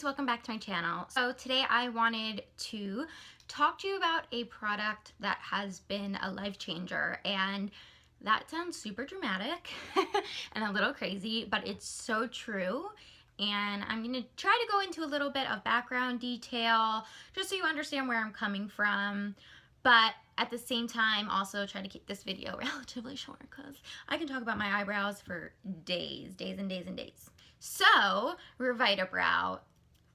guys, welcome back to my channel. So today I wanted to talk to you about a product that has been a life changer, and that sounds super dramatic and a little crazy, but it's so true. And I'm going to try to go into a little bit of background detail just so you understand where I'm coming from, but at the same time also try to keep this video relatively short because I can talk about my eyebrows for days and days and days. So, Revitabrow.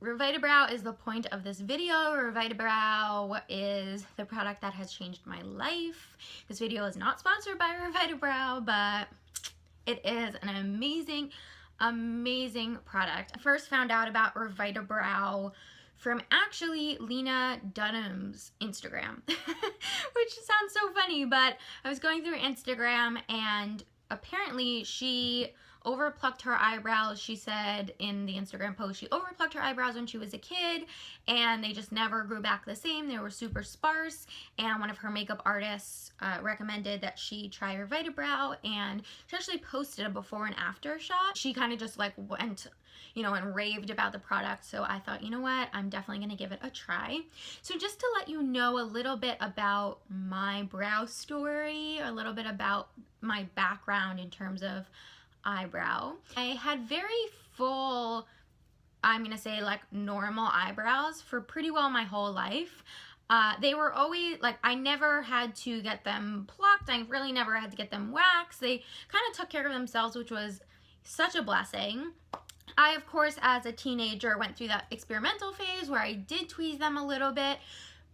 Revitabrow is the point of this video. Revitabrow is the product that has changed my life. This video is not sponsored by Revitabrow, but it is an amazing product. I first found out about Revitabrow from actually Lena Dunham's Instagram, which sounds so funny, but I was going through Instagram and apparently she overplucked her eyebrows. She said in the Instagram post she overplucked her eyebrows when she was a kid and they just never grew back the same. They were super sparse, and one of her makeup artists recommended that she try Revitabrow, and she actually posted a before and after shot. She kind of just like went, you know, and raved about the product, so I thought, you know what, I'm definitely gonna give it a try. So just to let you know a little bit about my brow story, a little bit about my background in terms of eyebrow. I had very full, I'm gonna say like normal eyebrows for pretty well my whole life. They were always like, I never had to get them plucked. I really never had to get them waxed. They kind of took care of themselves, which was such a blessing. I, of course, as a teenager went through that experimental phase where I did tweeze them a little bit,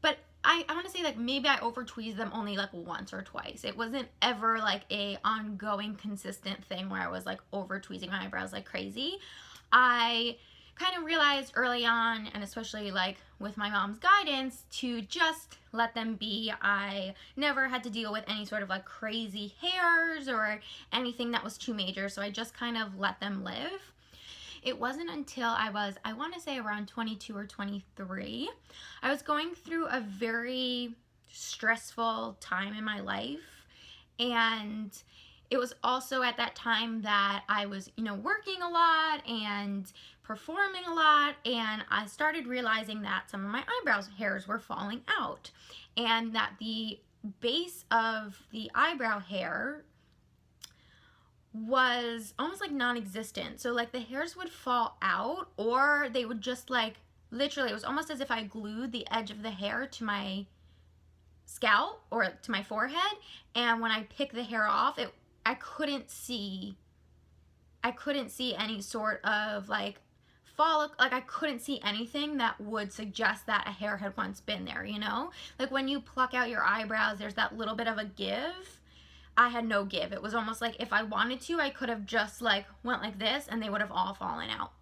but I want to say like maybe I over tweezed them only like once or twice. It wasn't ever like a ongoing consistent thing where I was like over tweezing my eyebrows like crazy. I kind of realized early on, and especially like with my mom's guidance, to just let them be. I never had to deal with any sort of like crazy hairs or anything that was too major, so I just kind of let them live. It wasn't until I was, I want to say around 22 or 23, I was going through a very stressful time in my life, and it was also at that time that I was, you know, working a lot and performing a lot, and I started realizing that some of my eyebrows hairs were falling out, and that the base of the eyebrow hair was almost like non-existent. So like the hairs would fall out, or they would just like, literally, it was almost as if I glued the edge of the hair to my scalp or to my forehead, and when I pick the hair off, I couldn't see any sort of like follicle, like I couldn't see anything that would suggest that a hair had once been there, you know? Like when you pluck out your eyebrows, there's that little bit of a give. I had no give. It was almost like if I wanted to, I could have just like went like this and they would have all fallen out.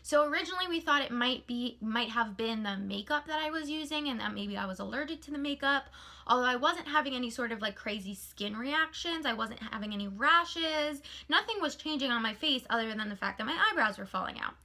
So originally we thought it might have been the makeup that I was using, and that maybe I was allergic to the makeup. Although I wasn't having any sort of like crazy skin reactions, I wasn't having any rashes, nothing was changing on my face other than the fact that my eyebrows were falling out.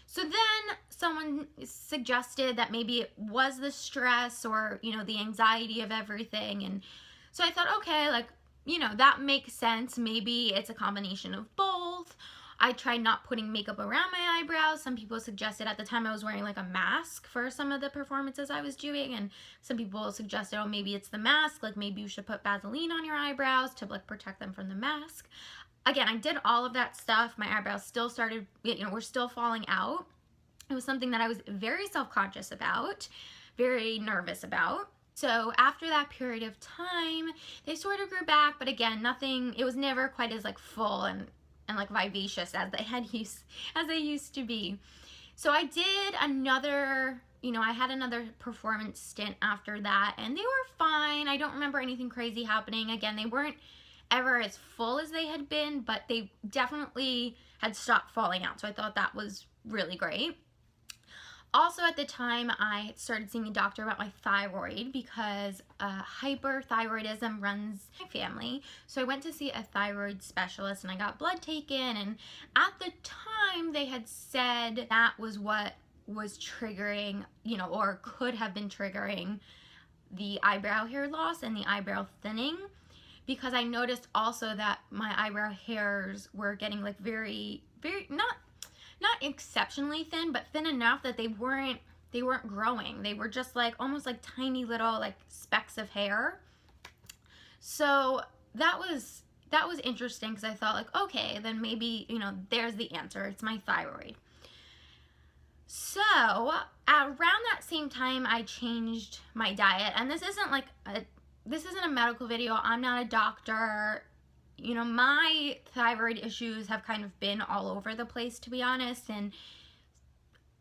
So then someone suggested that maybe it was the stress or, you know, the anxiety of everything. And so I thought, okay, like, you know, that makes sense. Maybe it's a combination of both. I tried not putting makeup around my eyebrows. Some people suggested, at the time I was wearing like a mask for some of the performances I was doing, and some people suggested, oh, maybe it's the mask, like maybe you should put Vaseline on your eyebrows to like protect them from the mask. Again, I did all of that stuff. My eyebrows still started, you know, were still falling out. It was something that I was very self-conscious about, very nervous about. So after that period of time, they sort of grew back, but again, nothing, it was never quite as like full and like vivacious as they used to be. So I did another, you know, I had another performance stint after that, and they were fine. I don't remember anything crazy happening. Again, they weren't ever as full as they had been, but they definitely had stopped falling out. So I thought that was really great. Also at the time, I started seeing a doctor about my thyroid because hyperthyroidism runs my family. So I went to see a thyroid specialist and I got blood taken, and at the time they had said that was what was triggering, you know, or could have been triggering the eyebrow hair loss and the eyebrow thinning, because I noticed also that my eyebrow hairs were getting like very, not exceptionally thin, but thin enough that they weren't growing. They were just like almost like tiny little like specks of hair. So that was interesting, because I thought like, okay, then maybe, you know, there's the answer. It's my thyroid. So around that same time, I changed my diet, and this isn't a medical video. I'm not a doctor. You know, my thyroid issues have kind of been all over the place, to be honest, and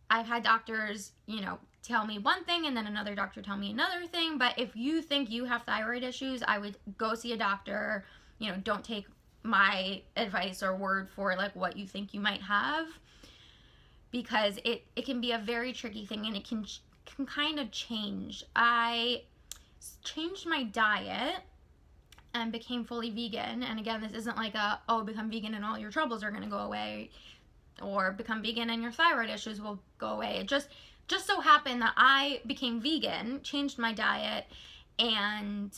I've had doctors, you know, tell me one thing and then another doctor tell me another thing. But if you think you have thyroid issues, I would go see a doctor. You know, don't take my advice or word for like what you think you might have, because it can be a very tricky thing, and it can kind of change. I changed my diet and became fully vegan. And again, this isn't like become vegan and all your troubles are going to go away, or become vegan and your thyroid issues will go away. It just so happened that I became vegan, changed my diet, and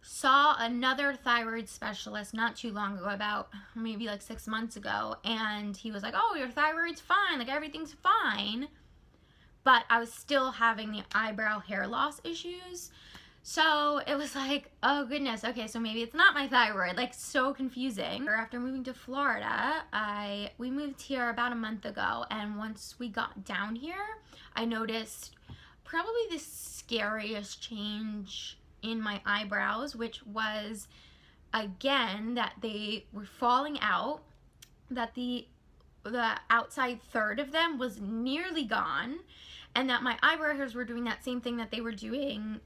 saw another thyroid specialist not too long ago, about maybe like 6 months ago, and he was like, oh, your thyroid's fine, like everything's fine, but I was still having the eyebrow hair loss issues. So it was like, oh goodness, okay, so maybe it's not my thyroid. Like, so confusing. After moving to Florida, we moved here about a month ago, and once we got down here, I noticed probably the scariest change in my eyebrows, which was, again, that they were falling out, that the outside third of them was nearly gone, and that my eyebrow hairs were doing that same thing that they were doing,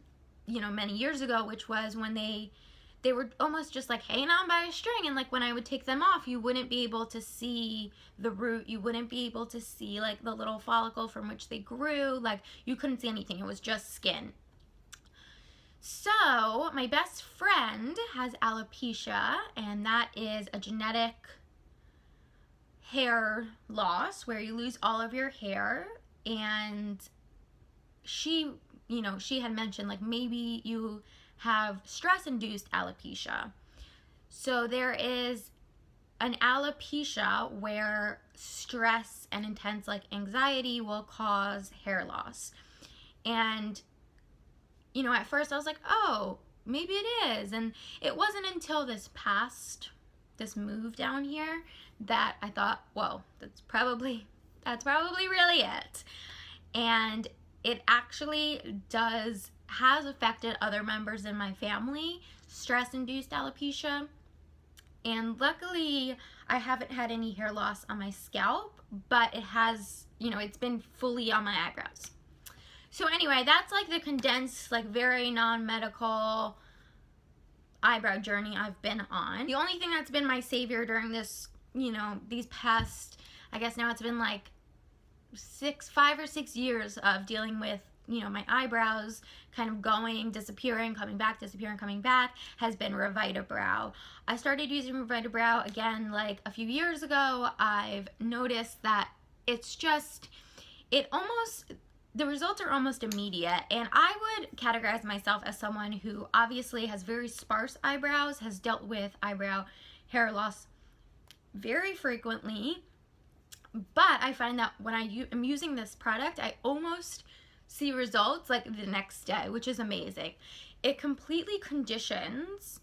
you know, many years ago, which was when they were almost just like hanging on by a string, and like when I would take them off, you wouldn't be able to see the root, you wouldn't be able to see like the little follicle from which they grew, like you couldn't see anything, it was just skin. So my best friend has alopecia, and that is a genetic hair loss where you lose all of your hair, and she, you know, she had mentioned like maybe you have stress-induced alopecia. So there is an alopecia where stress and intense like anxiety will cause hair loss. And you know, at first I was like, oh, maybe it is. And it wasn't until this move down here that I thought, whoa, that's probably really it. And it actually has affected other members in my family, stress-induced alopecia. And luckily, I haven't had any hair loss on my scalp, but it has, you know, it's been fully on my eyebrows. So anyway, that's like the condensed, like very non-medical eyebrow journey I've been on. The only thing that's been my savior during this, you know, these past, I guess now it's been like 5 or 6 years of dealing with, you know, my eyebrows kind of going, disappearing, coming back, disappearing, coming back, has been Revitabrow. I started using Revitabrow again like a few years ago. I've noticed that it's just, the results are almost immediate, and I would categorize myself as someone who obviously has very sparse eyebrows, has dealt with eyebrow hair loss very frequently, but I find that when I'm using this product, I almost see results like the next day, which is amazing. It completely conditions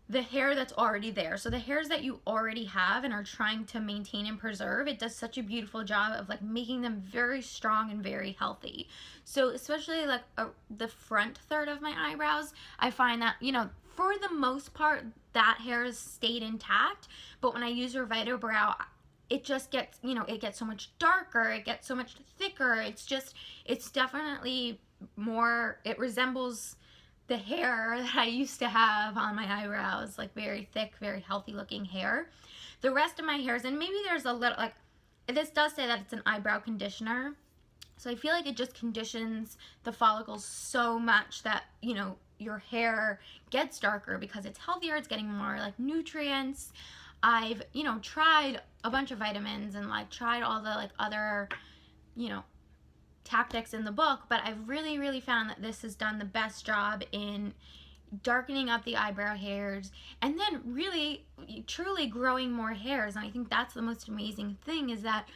the hair that's already there. So the hairs that you already have and are trying to maintain and preserve, it does such a beautiful job of like making them very strong and very healthy. So especially like the front third of my eyebrows, I find that, you know, for the most part, that hair has stayed intact. But when I use Revitabrow, it just gets, you know, it gets so much darker, it gets so much thicker. It's definitely more, it resembles the hair that I used to have on my eyebrows, like very thick, very healthy looking hair. The rest of my hairs, and maybe there's a little, like, this does say that it's an eyebrow conditioner, so I feel like it just conditions the follicles so much that, you know, your hair gets darker because it's healthier, it's getting more like nutrients. I've, you know, tried a bunch of vitamins and like tried all the like other, you know, tactics in the book, but I've really found that this has done the best job in darkening up the eyebrow hairs, and then really truly growing more hairs. And I think that's the most amazing thing, is that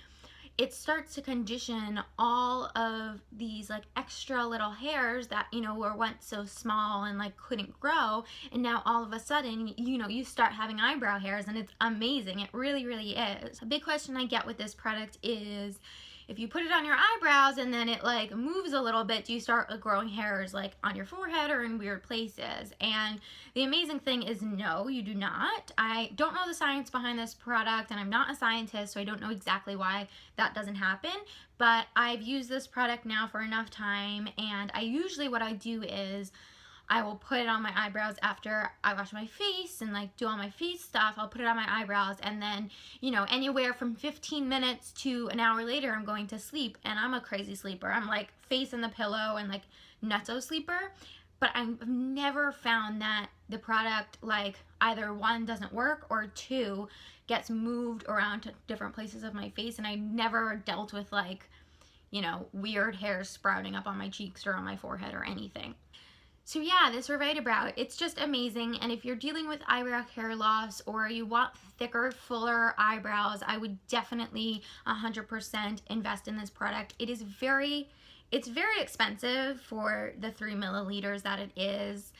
it starts to condition all of these like extra little hairs that, you know, were once so small and like couldn't grow, and now all of a sudden, you know, you start having eyebrow hairs, and it's amazing. It really, really is. A big question I get with this product is, if you put it on your eyebrows and then it like moves a little bit, do you start growing hairs like on your forehead or in weird places? And the amazing thing is, no, you do not. I don't know the science behind this product, and I'm not a scientist, so I don't know exactly why that doesn't happen, but I've used this product now for enough time, and I usually, what I do is I will put it on my eyebrows after I wash my face and like do all my face stuff. I'll put it on my eyebrows, and then, you know, anywhere from 15 minutes to an hour later, I'm going to sleep. And I'm a crazy sleeper. I'm like face in the pillow and like nutso sleeper. But I've never found that the product, like, either one, doesn't work, or two, gets moved around to different places of my face. And I never dealt with like, you know, weird hairs sprouting up on my cheeks or on my forehead or anything. So yeah, this Revitabrow, it's just amazing. And if you're dealing with eyebrow hair loss, or you want thicker, fuller eyebrows, I would definitely 100% invest in this product. It's very expensive for the 3 milliliters that it is,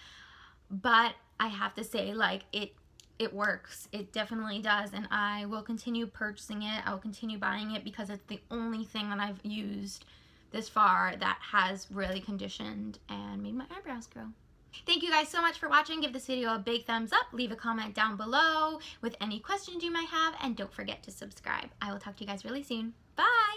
but I have to say, like, it works. It definitely does, and I will continue purchasing it. I will continue buying it because it's the only thing that I've used this far that has really conditioned and made my eyebrows grow. Thank you guys so much for watching. Give this video a big thumbs up. Leave a comment down below with any questions you might have, and don't forget to subscribe. I will talk to you guys really soon. Bye!